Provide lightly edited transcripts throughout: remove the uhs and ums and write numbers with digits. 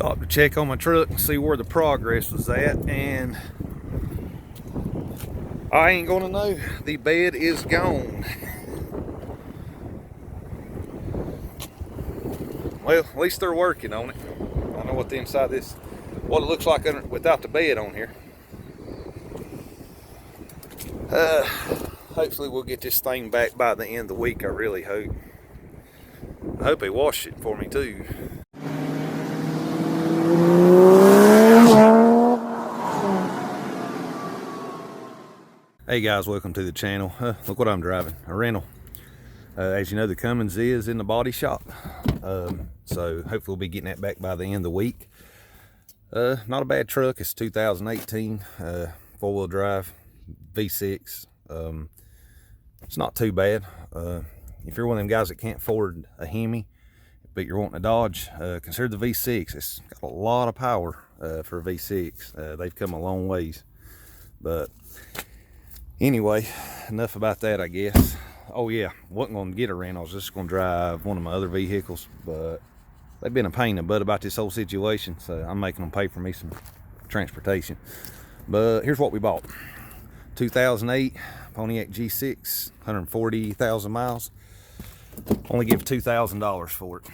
Stopped to check on my truck and see where the progress was at, and I ain't gonna know. The bed is gone. Well, at least they're working on it. I don't know what the inside of this, what it looks like without the bed on here. Hopefully we'll get this thing back by the end of the week. I really hope. I hope they wash it for me too. Hey guys, welcome to the channel. Look what I'm driving, a rental. As you know, the Cummins is in the body shop. So hopefully we'll be getting that back by the end of the week. Not a bad truck. It's 2018 four-wheel drive V6. It's not too bad. If you're one of them guys that can't afford a Hemi, but you're wanting a Dodge, consider the V6. It's got a lot of power for a V6. They've come a long ways. But anyway, enough about that, I guess. Oh yeah, wasn't going to get a rental. I was just going to drive one of my other vehicles, but they've been a pain in the butt about this whole situation, so I'm making them pay for me some transportation. But here's what we bought. 2008 Pontiac G6, 140,000 miles. Only give $2,000 for it.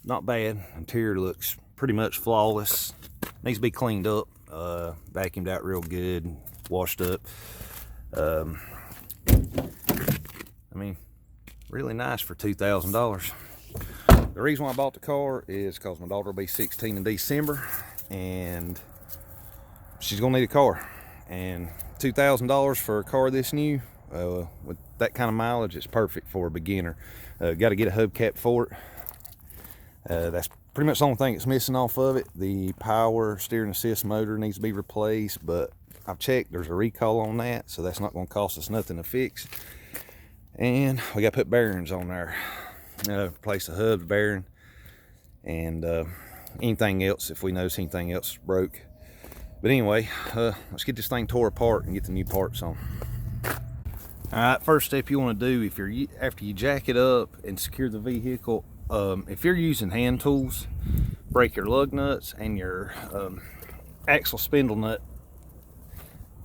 Not bad. Interior looks pretty much flawless. Needs to be cleaned up, vacuumed out real good, washed up. I mean, really nice for $2,000. The reason why I bought the car is because my daughter will be 16 in December, and she's gonna need a car. And $2,000 for a car this new, with that kind of mileage, it's perfect for a beginner. Got to get a hubcap for it. That's pretty much the only thing that's missing off of it. The power steering assist motor needs to be replaced, but I've checked, there's a recall on that, so that's not going to cost us nothing to fix. And we got to put bearings on there. Replace the hub bearing, and anything else if we notice anything else broke. But anyway, let's get this thing tore apart and get the new parts on. All right, first step you want to do, after you jack it up and secure the vehicle, if you're using hand tools, break your lug nuts and your axle spindle nut.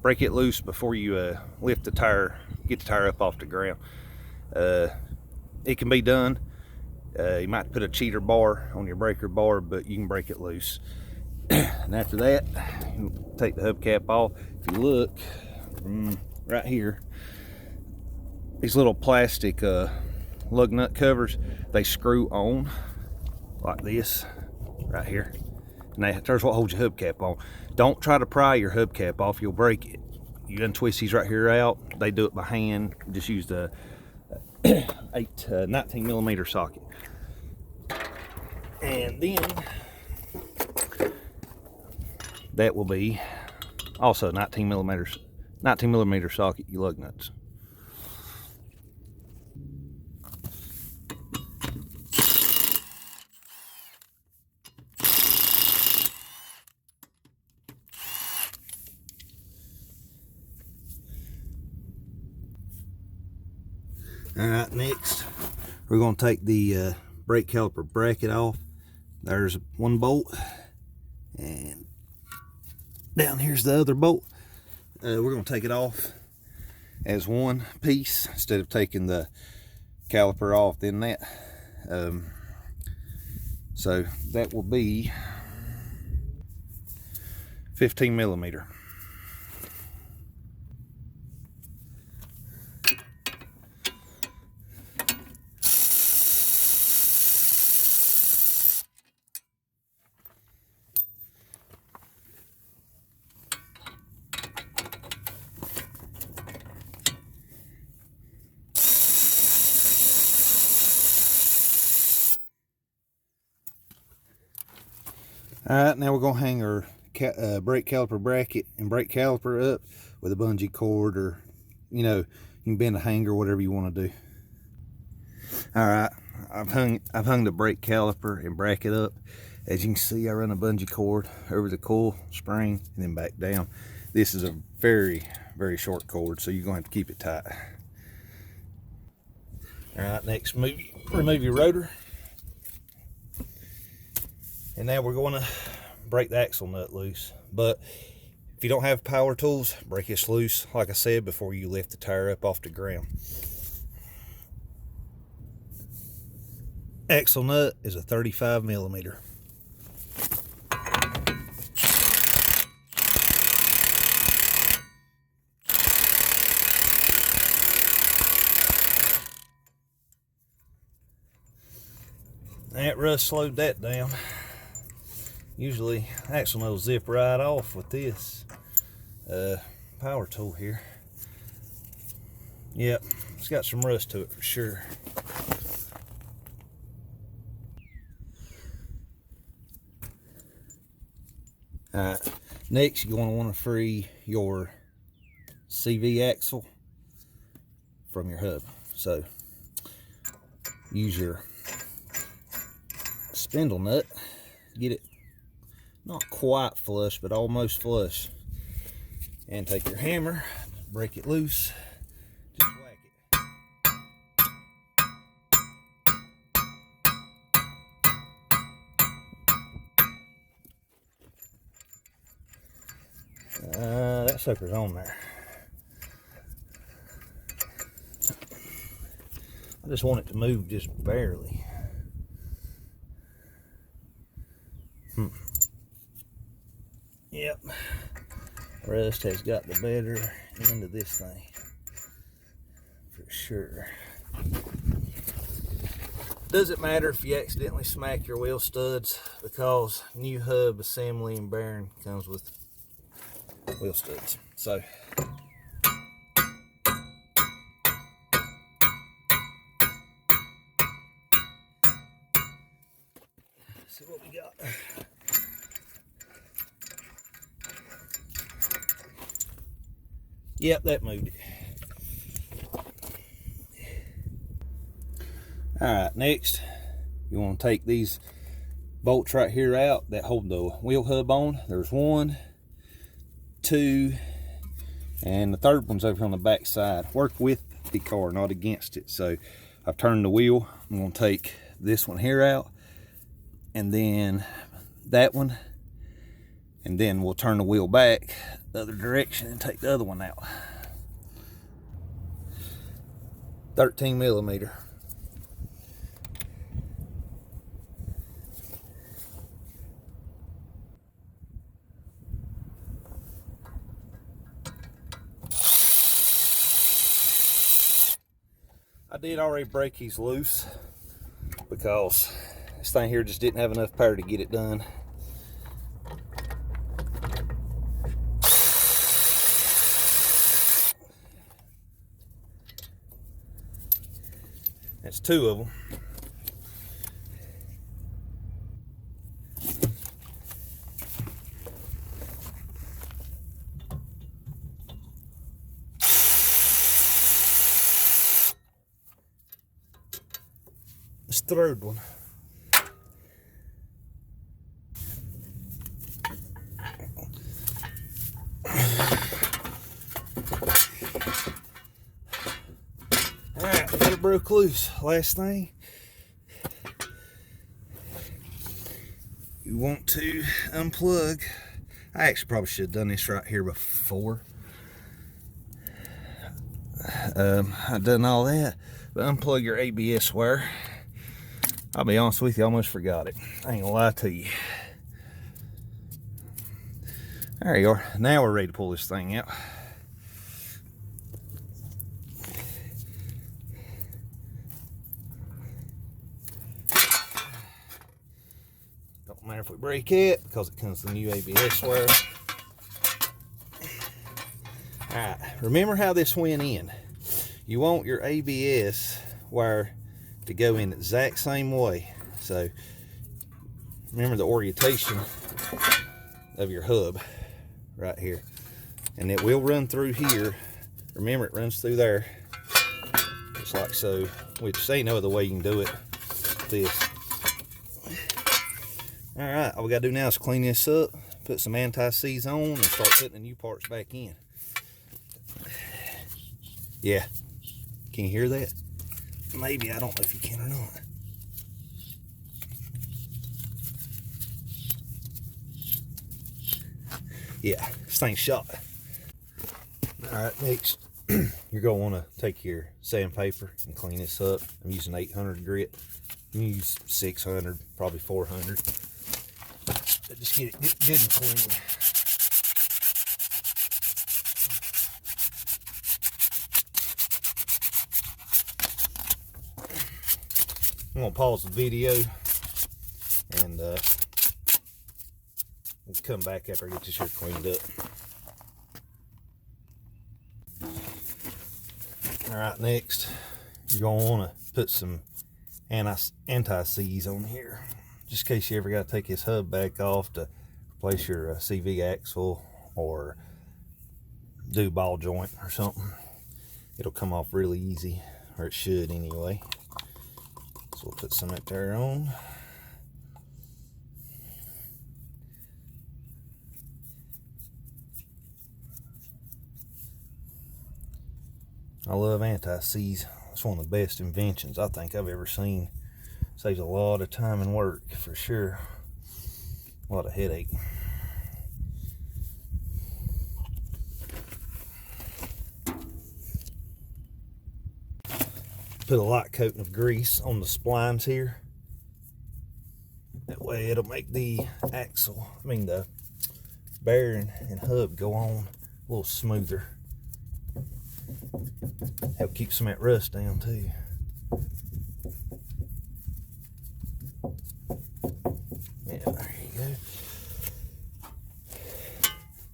Break it loose before you lift the tire, get the tire up off the ground. It can be done. You might put a cheater bar on your breaker bar, but you can break it loose. And after that, you take the hubcap off. If you look right here, these little plastic lug nut covers, they screw on like this right here. And there's what holds your hubcap on. Don't try to pry your hubcap off, you'll break it. You untwist these right here out. They do it by hand. Just use the 19 millimeter socket. And then that will be also 19 millimeter socket, you lug nuts. All right, next we're going to take the brake caliper bracket off. There's one bolt, and down here's the other bolt. We're going to take it off as one piece instead of taking the caliper off then that. So that will be 15 millimeter. Alright, now we're going to hang our brake caliper bracket and brake caliper up with a bungee cord, or you can bend a hanger, whatever you want to do. Alright, I've hung the brake caliper and bracket up. As you can see, I run a bungee cord over the coil spring and then back down. This is a very, very short cord, so you're going to have to keep it tight. Alright, next remove your rotor. And now we're going to break the axle nut loose. But if you don't have power tools, break this loose, like I said, before you lift the tire up off the ground. Axle nut is a 35 millimeter. That rust slowed that down. Usually axle nut will zip right off with this power tool here. Yep, it's got some rust to it for sure. Alright, next you're going to want to free your CV axle from your hub. So use your spindle nut, get it not quite flush but almost flush, and take your hammer, break it loose, just whack it. That sucker's on there. I just want it to move just barely. Yep, rust has got the better end of this thing for sure. Doesn't matter if you accidentally smack your wheel studs, because new hub assembly and bearing comes with wheel studs. So let's see what we got. Yep, that moved it. Alright, next you want to take these bolts right here out that hold the wheel hub on. There's 1, 2, and the third one's over on the back side. Work with the car, not against it. So I've turned the wheel. I'm going to take this one here out, and then that one, and then we'll turn the wheel back the other direction and take the other one out. 13 millimeter. I did already break these loose because this thing here just didn't have enough power to get it done. That's 2 of them. This third one. Alright, got it broke loose. Last thing, you want to unplug. I actually probably should have done this right here before. I've done all that, but unplug your ABS wire. I'll be honest with you, I almost forgot it. I ain't gonna lie to you. There you are. Now we're ready to pull this thing out. Don't matter if we break it because it comes with the new ABS wire. Alright, remember how this went in. You want your ABS wire to go in the exact same way. So remember the orientation of your hub right here, and it will run through here. Remember, it runs through there just like so, which ain't no other way you can do it. This. All right, all we gotta do now is clean this up, put some anti-seize on, and start putting the new parts back in. Yeah, can you hear that? Maybe, I don't know if you can or not. Yeah, this thing's shot. All right, next, you're gonna wanna take your sandpaper and clean this up. I'm using 800 grit. You can use 600, probably 400. But just get it good and clean. I'm gonna pause the video and we'll come back after I get this here cleaned up. All right, next, you're gonna wanna put some anti-seize on here, just in case you ever gotta take this hub back off to replace your CV axle or do ball joint or something. It'll come off really easy, or it should anyway. So we'll put some right there on. I love anti-seize. It's one of the best inventions I think I've ever seen. Saves a lot of time and work for sure. A lot of headache. Put a light coating of grease on the splines here. That way it'll make the the bearing and hub go on a little smoother. Help keep some of that rust down too. Yeah, there you go.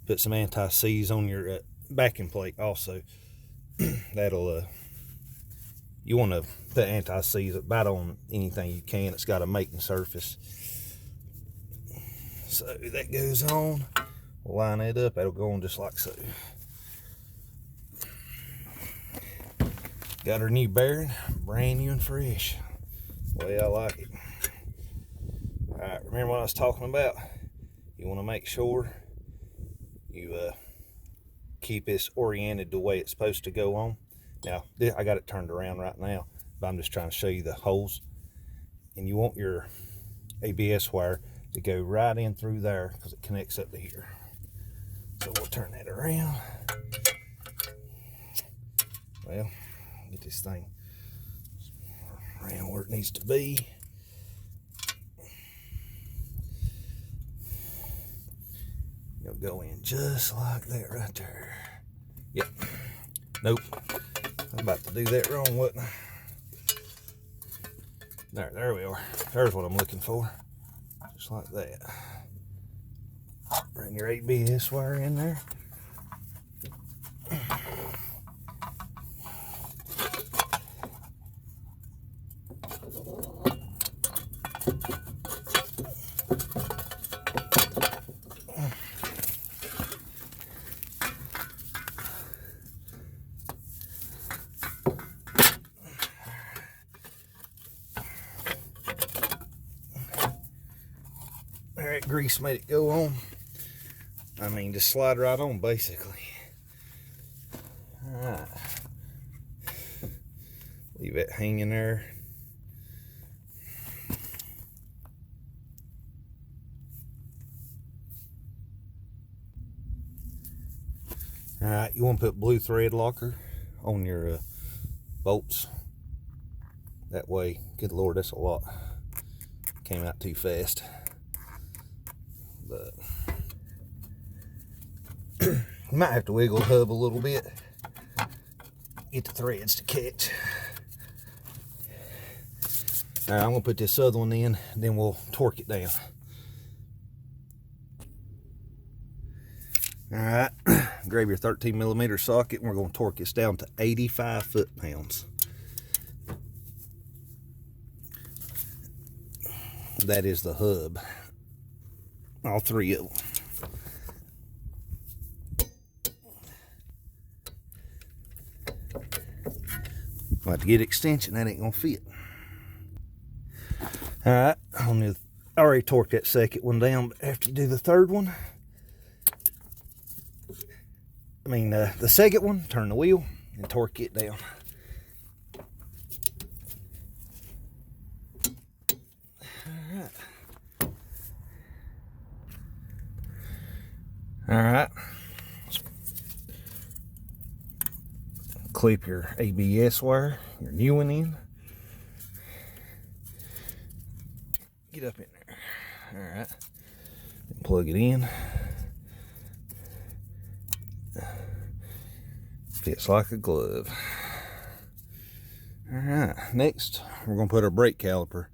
Put some anti-seize on your backing plate also. That'll you want to put anti-seize about on anything you can. It's got a mating surface. So that goes on. We'll line it up. That'll go on just like so. Got our new bearing, brand new and fresh. The way I like it. All right, remember what I was talking about? You want to make sure you keep this oriented the way it's supposed to go on. Now, I got it turned around right now, but I'm just trying to show you the holes. And you want your ABS wire to go right in through there because it connects up to here. So we'll turn that around. Well, get this thing around where it needs to be. It'll go in just like that right there. Yep. Nope. I was about to do that wrong, wasn't I? There we are. There's what I'm looking for. Just like that. Bring your ABS wire in there. That grease made it go on. I mean, just slide right on basically. All right. Leave it hanging there. All right, you want to put blue thread locker on your bolts. That way, good Lord, that's a lot. Came out too fast. But you might have to wiggle the hub a little bit. Get the threads to catch. All right, I'm gonna put this other one in, then we'll torque it down. All right, grab your 13mm socket, and we're gonna torque this down to 85 foot-pounds. That is the hub. All three of them. I'll have to get extension, that ain't gonna fit. All right, I already torqued that second one down, but after you do the third one, the second one, turn the wheel and torque it down. All right. Clip your ABS wire, your new one in. Get up in there. All right. And plug it in. Fits like a glove. All right. Next, we're gonna put our brake caliper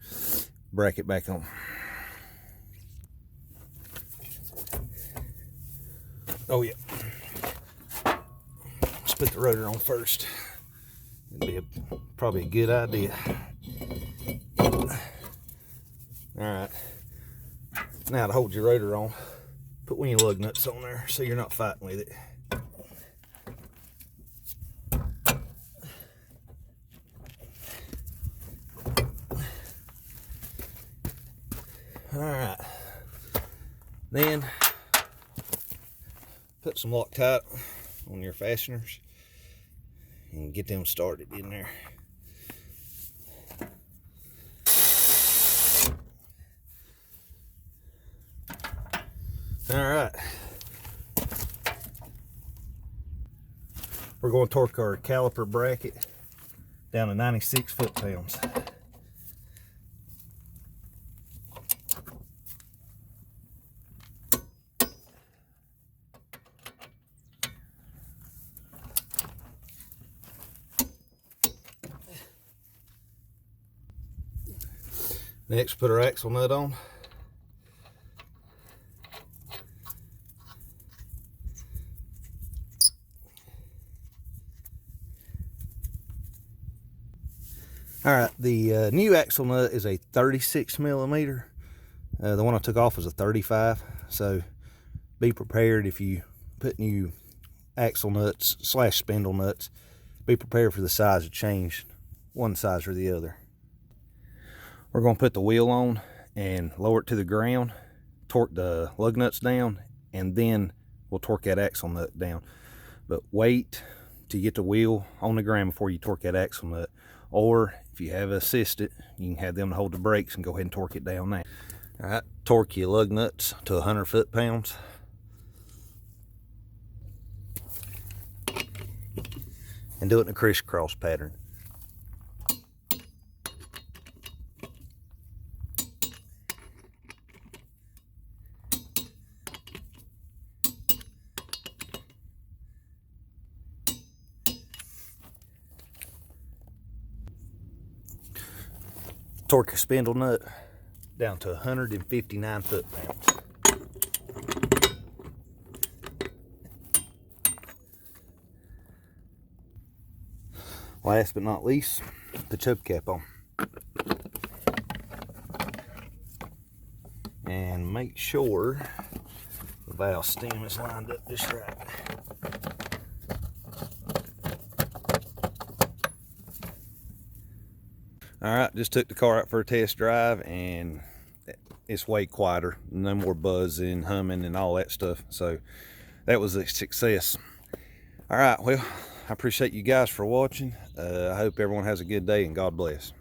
bracket back on. Oh yeah. Let's put the rotor on first. It'd be probably a good idea. All right. Now to hold your rotor on, put one of your lug nuts on there so you're not fighting with it. All right. Then put some Loctite on your fasteners and get them started in there. All right. We're going to torque our caliper bracket down to 96 foot-pounds. Next, put our axle nut on. All right, the new axle nut is a 36 millimeter. The one I took off was a 35. So be prepared if you put new axle nuts / spindle nuts. Be prepared for the size to change one size or the other. We're going to put the wheel on and lower it to the ground, torque the lug nuts down, and then we'll torque that axle nut down. But wait to get the wheel on the ground before you torque that axle nut. Or if you have assisted, you can have them to hold the brakes and go ahead and torque it down now. All right, torque your lug nuts to 100 foot-pounds. And do it in a crisscross pattern. Torque your spindle nut down to 159 foot-pounds. Last but not least, the choke cap on. And make sure the valve stem is lined up just right. All right, just took the car out for a test drive and it's way quieter. No more buzzing, humming, and all that stuff. So that was a success. All right, well, I appreciate you guys for watching. I hope everyone has a good day and God bless.